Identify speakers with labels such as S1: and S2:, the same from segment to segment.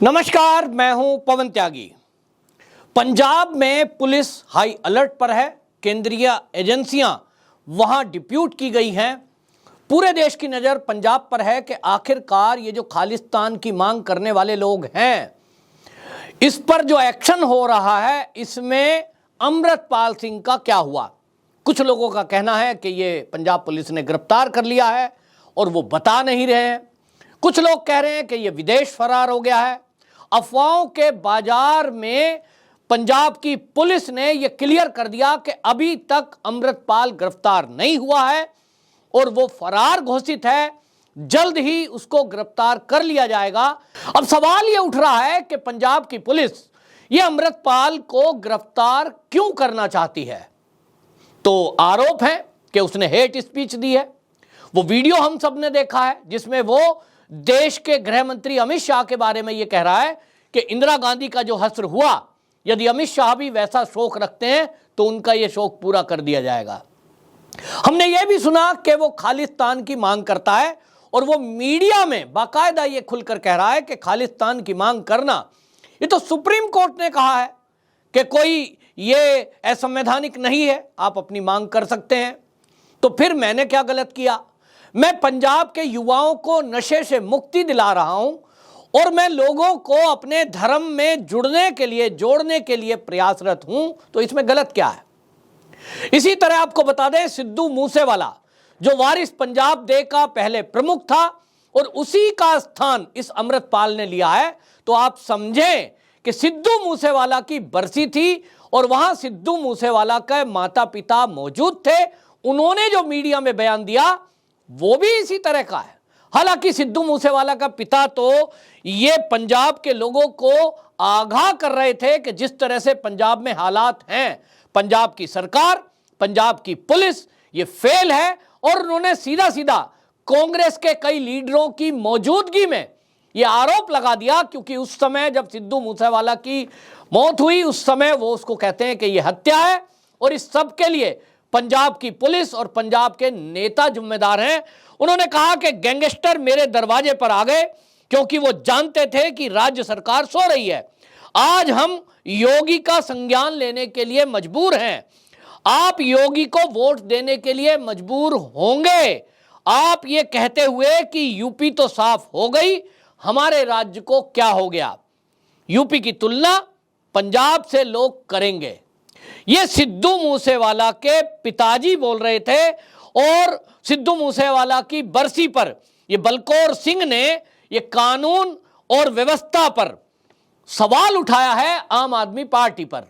S1: नमस्कार, मैं हूं पवन त्यागी। पंजाब में पुलिस हाई अलर्ट पर है। केंद्रीय एजेंसियां वहां डिप्यूट की गई हैं। पूरे देश की नज़र पंजाब पर है कि आखिरकार ये जो खालिस्तान की मांग करने वाले लोग हैं, इस पर जो एक्शन हो रहा है, इसमें अमृतपाल सिंह का क्या हुआ। कुछ लोगों का कहना है कि ये पंजाब पुलिस ने गिरफ्तार कर लिया है और वो बता नहीं रहे हैं। कुछ लोग कह रहे हैं कि ये विदेश फरार हो गया है। अफवाहों के बाजार में पंजाब की पुलिस ने यह क्लियर कर दिया कि अभी तक अमृतपाल गिरफ्तार नहीं हुआ है और वो फरार घोषित है। जल्द ही उसको गिरफ्तार कर लिया जाएगा। अब सवाल यह उठ रहा है कि पंजाब की पुलिस ये अमृतपाल को गिरफ्तार क्यों करना चाहती है। तो आरोप है कि उसने हेट स्पीच दी है। वो वीडियो हम सब ने देखा है जिसमें वो देश के गृह मंत्री अमित शाह के बारे में यह कह रहा है कि इंदिरा गांधी का जो हश्र हुआ, यदि अमित शाह भी वैसा शोक रखते हैं तो उनका यह शोक पूरा कर दिया जाएगा। हमने यह भी सुना कि वो खालिस्तान की मांग करता है और वो मीडिया में बाकायदा ये खुलकर कह रहा है कि खालिस्तान की मांग करना, ये तो सुप्रीम कोर्ट ने कहा है कि कोई ये असंवैधानिक नहीं है, आप अपनी मांग कर सकते हैं। तो फिर मैंने क्या गलत किया। मैं पंजाब के युवाओं को नशे से मुक्ति दिला रहा हूं और मैं लोगों को अपने धर्म में जुड़ने के लिए, जोड़ने के लिए प्रयासरत हूं, तो इसमें गलत क्या है। इसी तरह आपको बता दें, सिद्धू मूसेवाला जो वारिस पंजाब डे का पहले प्रमुख था और उसी का स्थान इस अमृतपाल ने लिया है, तो आप समझें कि सिद्धू मूसेवाला की बरसी थी और वहां सिद्धू मूसेवाला के माता पिता मौजूद थे। उन्होंने जो मीडिया में बयान दिया वो भी इसी तरह का है। हालांकि सिद्धू मूसेवाला का पिता तो ये पंजाब के लोगों को आगाह कर रहे थे कि जिस तरह से पंजाब में हालात हैं, पंजाब की सरकार, पंजाब की पुलिस ये फेल है। और उन्होंने सीधा सीधा कांग्रेस के कई लीडरों की मौजूदगी में ये आरोप लगा दिया, क्योंकि उस समय जब सिद्धू मूसेवाला की मौत हुई, उस समय वो उसको कहते हैं कि ये हत्या है और इस सब के लिए पंजाब की पुलिस और पंजाब के नेता जिम्मेदार हैं। उन्होंने कहा कि गैंगस्टर मेरे दरवाजे पर आ गए क्योंकि वो जानते थे कि राज्य सरकार सो रही है। आज हम योगी का संज्ञान लेने के लिए मजबूर हैं। आप योगी को वोट देने के लिए मजबूर होंगे। आप ये कहते हुए कि यूपी तो साफ हो गई, हमारे राज्य को क्या हो गया। यूपी की तुलना पंजाब से लोग करेंगे। ये सिद्धू मूसेवाला के पिताजी बोल रहे थे और सिद्धू मूसेवाला की बरसी पर ये बलकौर सिंह ने ये कानून और व्यवस्था पर सवाल उठाया है आम आदमी पार्टी पर।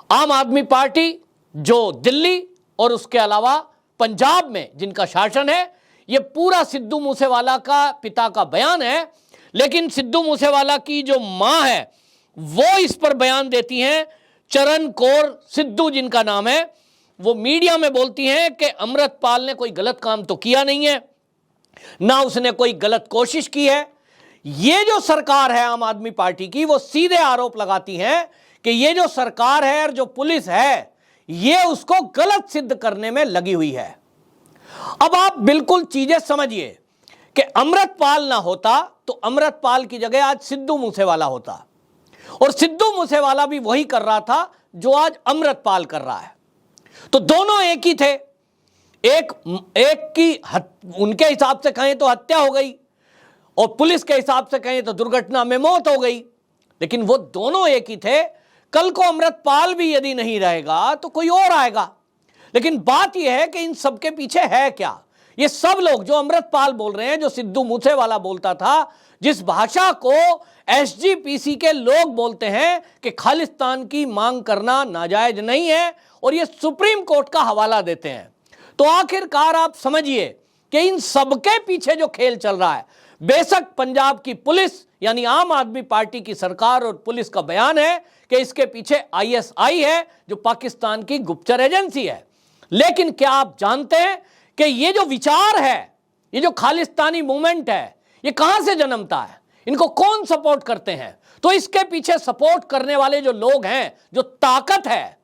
S1: आम आदमी पार्टी जो दिल्ली और उसके अलावा पंजाब में जिनका शासन है, ये पूरा सिद्धू मूसेवाला का पिता का बयान है। लेकिन सिद्धू मूसेवाला की जो मां है वो इस पर बयान देती हैं, चरण कौर सिद्धू जिनका नाम है, वो मीडिया में बोलती हैं कि अमृतपाल ने कोई गलत काम तो किया नहीं है, ना उसने कोई गलत कोशिश की है। ये जो सरकार है आम आदमी पार्टी की, वो सीधे आरोप लगाती हैं कि ये जो सरकार है और जो पुलिस है, ये उसको गलत सिद्ध करने में लगी हुई है। अब आप बिल्कुल चीजें समझिए कि अमृतपाल ना होता तो अमृतपाल की जगह आज सिद्धू मूसेवाला होता और सिद्धू मूसेवाला भी वही कर रहा था जो आज अमृतपाल कर रहा है। तो दोनों एक ही थे। एक की उनके हिसाब से कहें तो हत्या हो गई और पुलिस के हिसाब से कहें तो दुर्घटना में मौत हो गई, लेकिन वो दोनों एक ही थे। कल को अमृतपाल भी यदि नहीं रहेगा तो कोई और आएगा। लेकिन बात यह है कि इन सबके पीछे है क्या। ये सब लोग जो अमृतपाल बोल रहे हैं, जो सिद्धू मूसेवाला बोलता था, जिस भाषा को एसजीपीसी के लोग बोलते हैं कि खालिस्तान की मांग करना नाजायज नहीं है और ये सुप्रीम कोर्ट का हवाला देते हैं, तो आखिरकार आप समझिए कि इन सबके पीछे जो खेल चल रहा है, बेशक पंजाब की पुलिस यानी आम आदमी पार्टी की सरकार और पुलिस का बयान है कि इसके पीछे आईएसआई है जो पाकिस्तान की गुप्तचर एजेंसी है, लेकिन क्या आप जानते हैं कि ये जो विचार है, ये जो खालिस्तानी मूवमेंट है, ये कहां से जन्मता है, इनको कौन सपोर्ट करते हैं। तो इसके पीछे सपोर्ट करने वाले जो लोग हैं, जो ताकत है,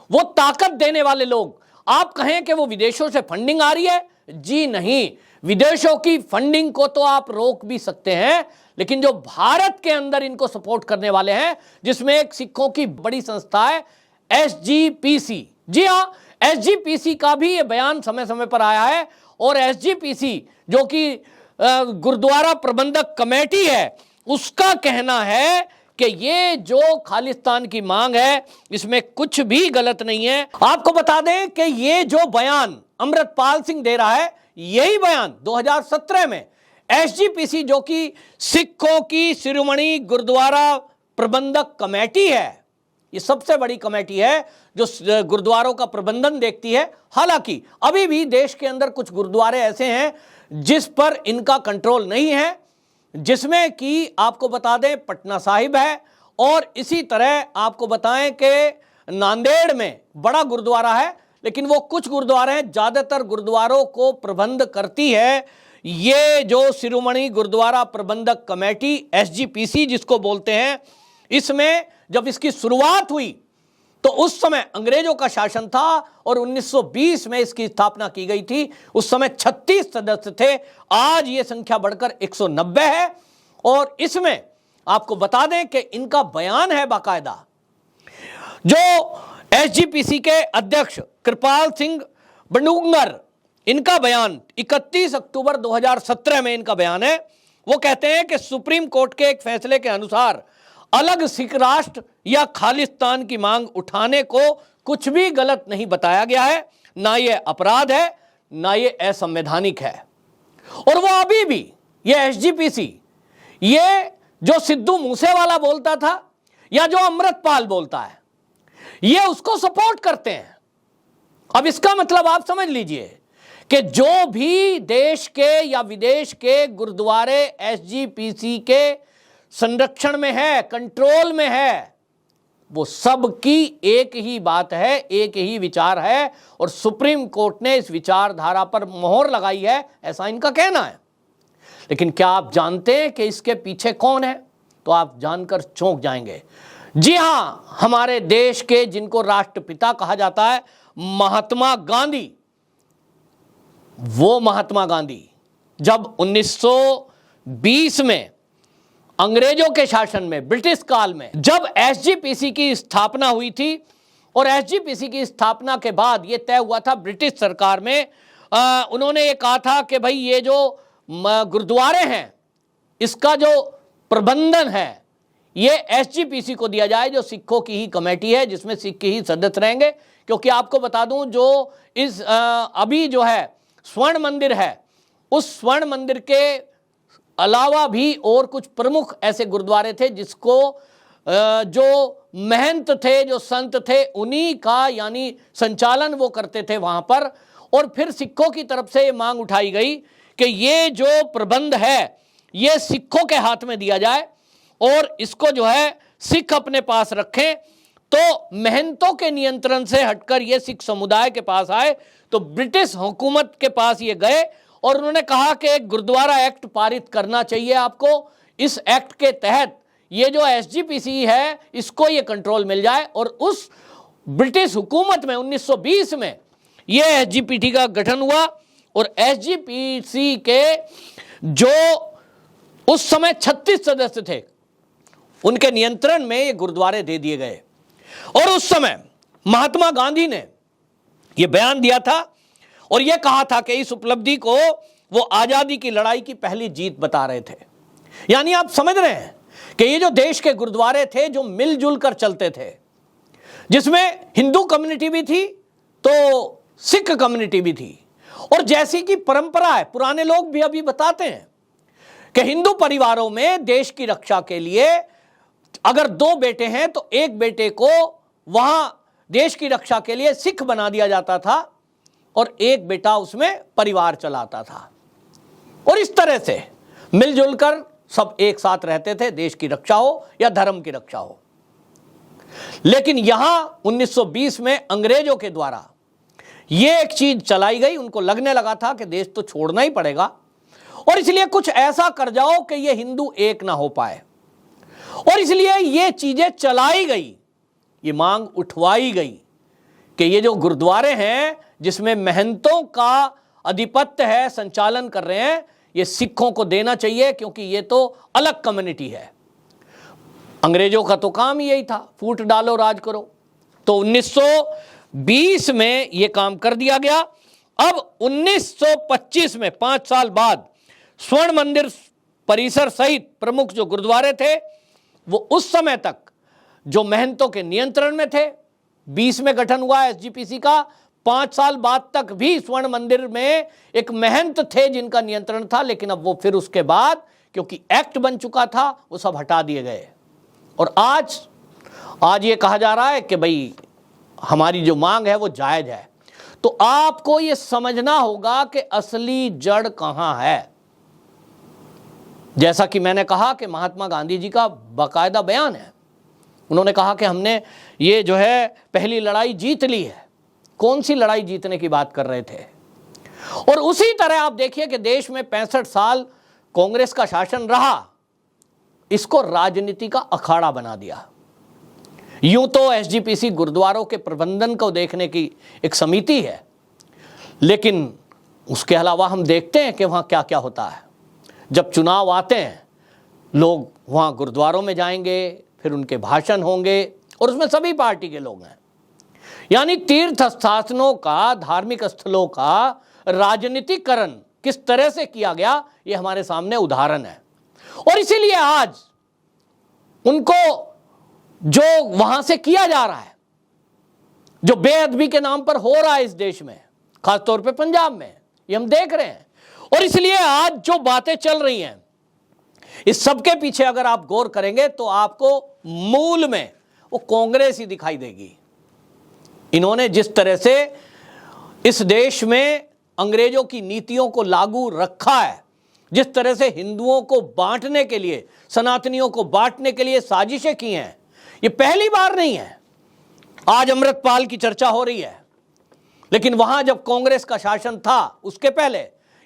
S1: वो ताकत देने वाले लोग, आप कहें कि वो विदेशों से फंडिंग आ रही है, जी नहीं। विदेशों की फंडिंग को तो आप रोक भी सकते हैं, लेकिन जो भारत के अंदर इनको सपोर्ट करने वाले हैं, जिसमें एक सिखों की बड़ी संस्था है एसजीपीसी। जी हां, एसजीपीसी का भी ये बयान समय समय पर आया है। और एसजीपीसी जो कि गुरुद्वारा प्रबंधक कमेटी है, उसका कहना है कि ये जो खालिस्तान की मांग है इसमें कुछ भी गलत नहीं है। आपको बता दें कि ये जो बयान अमृतपाल सिंह दे रहा है, यही बयान 2017 में एसजीपीसी जो कि सिखों की शिरोमणि गुरुद्वारा प्रबंधक कमेटी है, ये सबसे बड़ी कमेटी है जो गुरुद्वारों का प्रबंधन देखती है। हालांकि अभी भी देश के अंदर कुछ गुरुद्वारे ऐसे हैं जिस पर इनका कंट्रोल नहीं है, जिसमें कि आपको बता दें पटना साहिब है, और इसी तरह आपको बताएं कि नांदेड़ में बड़ा गुरुद्वारा है, लेकिन वो कुछ गुरुद्वारे हैं। ज़्यादातर गुरुद्वारों को प्रबंध करती है ये जो शिरोमणि गुरुद्वारा प्रबंधक कमेटी एसजीपीसी जिसको बोलते हैं। इसमें जब इसकी शुरुआत हुई तो उस समय अंग्रेजों का शासन था और 1920 में इसकी स्थापना की गई थी। उस समय 36 सदस्य थे, आज ये संख्या बढ़कर 190 है। और इसमें आपको बता दें कि इनका बयान है बाकायदा, जो एसजीपीसी के अध्यक्ष कृपाल सिंह बंडूंगर, इनका बयान 31 अक्टूबर 2017 में इनका बयान है। वो कहते हैं कि सुप्रीम कोर्ट के एक फैसले के अनुसार अलग सिख राष्ट्र या खालिस्तान की मांग उठाने को कुछ भी गलत नहीं बताया गया है, ना ये अपराध है, ना ये असंवैधानिक है। और वो अभी भी ये एसजीपीसी, ये जो सिद्धू मूसेवाला बोलता था या जो अमृतपाल बोलता है, ये उसको सपोर्ट करते हैं। अब इसका मतलब आप समझ लीजिए कि जो भी देश के या विदेश के गुरुद्वारे एसजीपीसी के संरक्षण में है, कंट्रोल में है, वो सब की एक ही बात है, एक ही विचार है, और सुप्रीम कोर्ट ने इस विचारधारा पर मोहर लगाई है, ऐसा इनका कहना है। लेकिन क्या आप जानते हैं कि इसके पीछे कौन है? तो आप जानकर चौंक जाएंगे। जी हां, हमारे देश के जिनको राष्ट्रपिता कहा जाता है, महात्मा गांधी। वो महात्मा गांधी जब 1920 में अंग्रेजों के शासन में, ब्रिटिश काल में, जब एसजीपीसी की स्थापना हुई थी, और एसजीपीसी की स्थापना के बाद ये तय हुआ था ब्रिटिश सरकार में, उन्होंने ये कहा था कि भाई ये जो गुरुद्वारे हैं इसका जो प्रबंधन है ये एसजीपीसी को दिया जाए, जो सिखों की ही कमेटी है, जिसमें सिख ही सदस्य रहेंगे। क्योंकि आपको बता दूं, जो इस अभी जो है स्वर्ण मंदिर है, उस स्वर्ण मंदिर के अलावा भी और कुछ प्रमुख ऐसे गुरुद्वारे थे जिसको जो महंत थे, जो संत थे, उन्हीं का यानी संचालन वो करते थे वहां पर। और फिर सिखों की तरफ से ये मांग उठाई गई कि ये जो प्रबंध है ये सिखों के हाथ में दिया जाए और इसको जो है सिख अपने पास रखें। तो महंतों के नियंत्रण से हटकर ये सिख समुदाय के पास आए, तो ब्रिटिश हुकूमत के पास ये गए और उन्होंने कहा कि एक गुरुद्वारा एक्ट पारित करना चाहिए आपको। इस एक्ट के तहत ये जो एसजीपीसी है इसको ये कंट्रोल मिल जाए। और उस ब्रिटिश हुकूमत में 1920 में ये एसजीपीटी का गठन हुआ और एसजीपीसी के जो उस समय 36 सदस्य थे उनके नियंत्रण में ये गुरुद्वारे दे दिए गए। और उस समय महात्मा गांधी ने यह बयान दिया था और यह कहा था कि इस उपलब्धि को वो आजादी की लड़ाई की पहली जीत बता रहे थे। यानी आप समझ रहे हैं कि ये जो देश के गुरुद्वारे थे जो मिलजुल कर चलते थे, जिसमें हिंदू कम्युनिटी भी थी तो सिख कम्युनिटी भी थी, और जैसी कि परंपरा है, पुराने लोग भी अभी बताते हैं कि हिंदू परिवारों में देश की रक्षा के लिए अगर 2 बेटे हैं तो एक बेटे को वहां देश की रक्षा के लिए सिख बना दिया जाता था और एक बेटा उसमें परिवार चलाता था। और इस तरह से मिलजुल कर सब एक साथ रहते थे, देश की रक्षा हो या धर्म की रक्षा हो। लेकिन यहां 1920 में अंग्रेजों के द्वारा यह एक चीज चलाई गई, उनको लगने लगा था कि देश तो छोड़ना ही पड़ेगा और इसलिए कुछ ऐसा कर जाओ कि ये हिंदू एक ना हो पाए, और इसलिए ये चीजें चलाई गई, ये मांग उठवाई गई कि ये जो गुरुद्वारे हैं जिसमें महंतों का आधिपत्य है, संचालन कर रहे हैं, ये सिखों को देना चाहिए, क्योंकि ये तो अलग कम्युनिटी है। अंग्रेजों का तो काम ही यही था, फूट डालो राज करो। तो 1920 में ये काम कर दिया गया। अब 1925 में 5 साल बाद स्वर्ण मंदिर परिसर सहित प्रमुख जो गुरुद्वारे थे वो उस समय तक जो महंतों के नियंत्रण में थे। 20 में गठन हुआ एसजीपीसी का, 5 साल बाद तक भी स्वर्ण मंदिर में एक महंत थे जिनका नियंत्रण था, लेकिन अब वो फिर उसके बाद क्योंकि एक्ट बन चुका था वो सब हटा दिए गए। और आज ये कहा जा रहा है कि भाई हमारी जो मांग है वो जायज है। तो आपको ये समझना होगा कि असली जड़ कहां है। जैसा कि मैंने कहा कि महात्मा गांधी जी का बाकायदा बयान है, उन्होंने कहा कि हमने ये जो है पहली लड़ाई जीत ली है। कौन सी लड़ाई जीतने की बात कर रहे थे? और उसी तरह आप देखिए कि देश में 65 साल कांग्रेस का शासन रहा, इसको राजनीति का अखाड़ा बना दिया। यूं तो एसजीपीसी गुरुद्वारों के प्रबंधन को देखने की एक समिति है, लेकिन उसके अलावा हम देखते हैं कि वहां क्या क्या होता है। जब चुनाव आते हैं, लोग वहां गुरुद्वारों में जाएंगे, फिर उनके भाषण होंगे, और उसमें सभी पार्टी के लोग हैं। यानी तीर्थ स्थानों का, धार्मिक स्थलों का राजनीतिकरण किस तरह से किया गया, ये हमारे सामने उदाहरण है। और इसीलिए आज उनको जो वहां से किया जा रहा है, जो बेअदबी के नाम पर हो रहा है इस देश में, खासतौर पे पंजाब में, ये हम देख रहे हैं। और इसलिए आज जो बातें चल रही हैं, इस सब के पीछे अगर आप गौर करेंगे तो आपको मूल में वो कांग्रेस ही दिखाई देगी। इन्होंने जिस तरह से इस देश में अंग्रेजों की नीतियों को लागू रखा है, जिस तरह से हिंदुओं को बांटने के लिए, सनातनियों को बांटने के लिए साजिशें की हैं, ये पहली बार नहीं है। आज अमृतपाल की चर्चा हो रही है, लेकिन वहां जब कांग्रेस का शासन था उसके पहले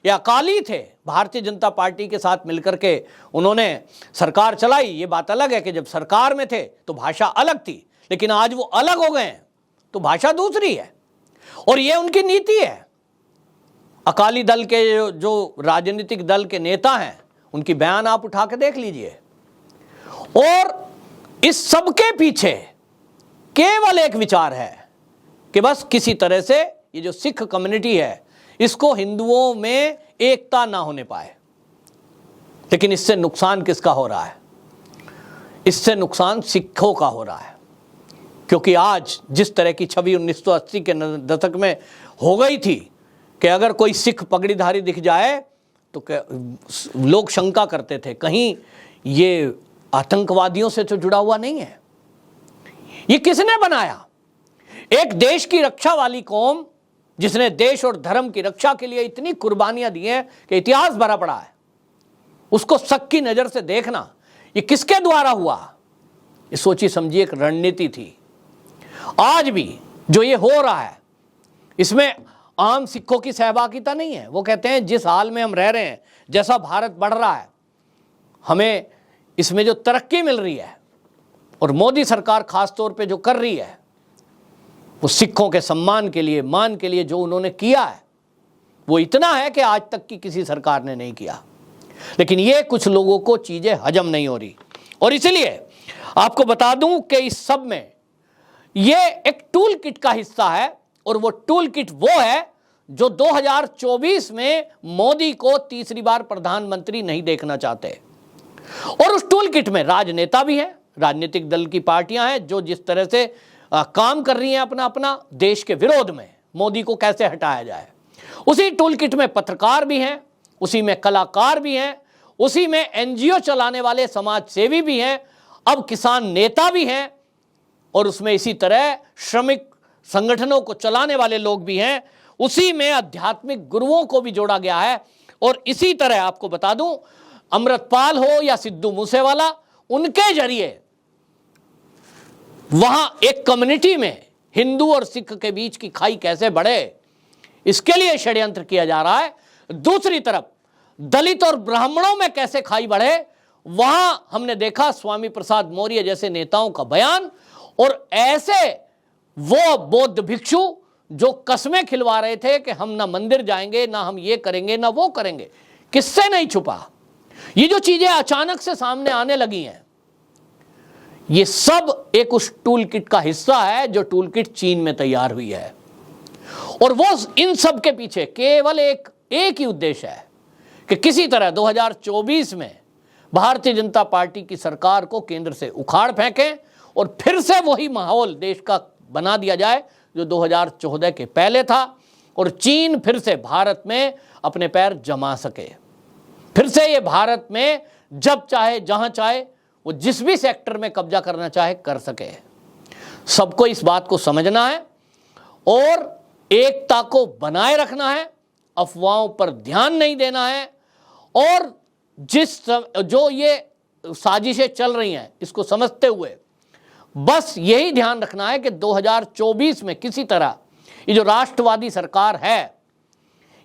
S1: ये अकाली थे, भारतीय जनता पार्टी के साथ मिलकर के उन्होंने सरकार चलाई। ये बात अलग है कि जब सरकार में थे तो भाषा अलग थी, लेकिन आज वो अलग हो गए हैं तो भाषा दूसरी है, और ये उनकी नीति है। अकाली दल के जो राजनीतिक दल के नेता हैं, उनकी बयान आप उठा के देख लीजिए। और इस सब के पीछे केवल एक विचार है कि बस किसी तरह से ये जो सिख कम्युनिटी है, इसको हिंदुओं में एकता ना होने पाए। लेकिन इससे नुकसान किसका हो रहा है? इससे नुकसान सिखों का हो रहा है, क्योंकि आज जिस तरह की छवि 1980 के दशक में हो गई थी कि अगर कोई सिख पगड़ीधारी दिख जाए तो लोग शंका करते थे कहीं ये आतंकवादियों से तो जुड़ा हुआ नहीं है। ये किसने बनाया? एक देश की रक्षा वाली कौम, जिसने देश और धर्म की रक्षा के लिए इतनी कुर्बानियां दी हैं कि इतिहास भरा पड़ा है, उसको शक की नजर से देखना, ये किसके द्वारा हुआ? ये सोची समझी एक रणनीति थी। आज भी जो ये हो रहा है, इसमें आम सिखों की सहभागिता नहीं है। वो कहते हैं जिस हाल में हम रह रहे हैं, जैसा भारत बढ़ रहा है, हमें इसमें जो तरक्की मिल रही है और मोदी सरकार खास तौर पे जो कर रही है, वो सिखों के सम्मान के लिए, मान के लिए जो उन्होंने किया है वो इतना है कि आज तक की किसी सरकार ने नहीं किया। लेकिन ये कुछ लोगों को चीजें हजम नहीं हो रही, और इसलिए आपको बता दूं कि इस सब में ये एक टूल किट का हिस्सा है, और वो टूल किट वो है जो 2024 में मोदी को तीसरी बार प्रधानमंत्री नहीं देखना चाहते। और उस टूल किट में राजनेता भी हैं, राजनीतिक दल की पार्टियां हैं जो जिस तरह से काम कर रही हैं अपना अपना देश के विरोध में, मोदी को कैसे हटाया जाए। उसी टूल किट में पत्रकार भी हैं, उसी में कलाकार भी हैं, उसी में एनजीओ चलाने वाले समाज सेवी भी हैं, अब किसान नेता भी हैं, और उसमें इसी तरह श्रमिक संगठनों को चलाने वाले लोग भी हैं। उसी में आध्यात्मिक गुरुओं को भी जोड़ा गया है। और इसी तरह आपको बता दूं, अमृतपाल हो या सिद्धू मूसेवाला, उनके जरिए वहां एक कम्युनिटी में हिंदू और सिख के बीच की खाई कैसे बढ़े, इसके लिए षड्यंत्र किया जा रहा है। दूसरी तरफ दलित और ब्राह्मणों में कैसे खाई बढ़े, वहां हमने देखा स्वामी प्रसाद मौर्य जैसे नेताओं का बयान, और ऐसे वो बौद्ध भिक्षु जो कस्में खिलवा रहे थे कि हम ना मंदिर जाएंगे, ना हम ये करेंगे, ना वो करेंगे, किससे नहीं छुपा। ये जो चीजें अचानक से सामने आने लगी हैं, ये सब एक उस टूल किट का हिस्सा है जो टूल किट चीन में तैयार हुई है। और वो इन सब के पीछे केवल एक ही उद्देश्य है कि किसी तरह 2024 में भारतीय जनता पार्टी की सरकार को केंद्र से उखाड़ फेंकें और फिर से वही माहौल देश का बना दिया जाए जो 2014 के पहले था, और चीन फिर से भारत में अपने पैर जमा सके। फिर से ये भारत में जब चाहे, जहां चाहे, वो जिस भी सेक्टर में कब्जा करना चाहे कर सके। सबको इस बात को समझना है और एकता को बनाए रखना है, अफवाहों पर ध्यान नहीं देना है, और जो ये साजिशें चल रही हैं इसको समझते हुए बस यही ध्यान रखना है कि 2024 में किसी तरह ये जो राष्ट्रवादी सरकार है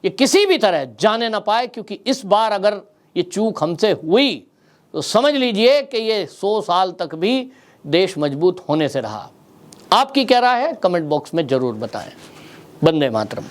S1: ये किसी भी तरह जाने ना पाए, क्योंकि इस बार अगर ये चूक हमसे हुई तो समझ लीजिए कि ये 100 साल तक भी देश मजबूत होने से रहा। आपकी क्या राय है कमेंट बॉक्स में जरूर बताएं। वंदे मातरम।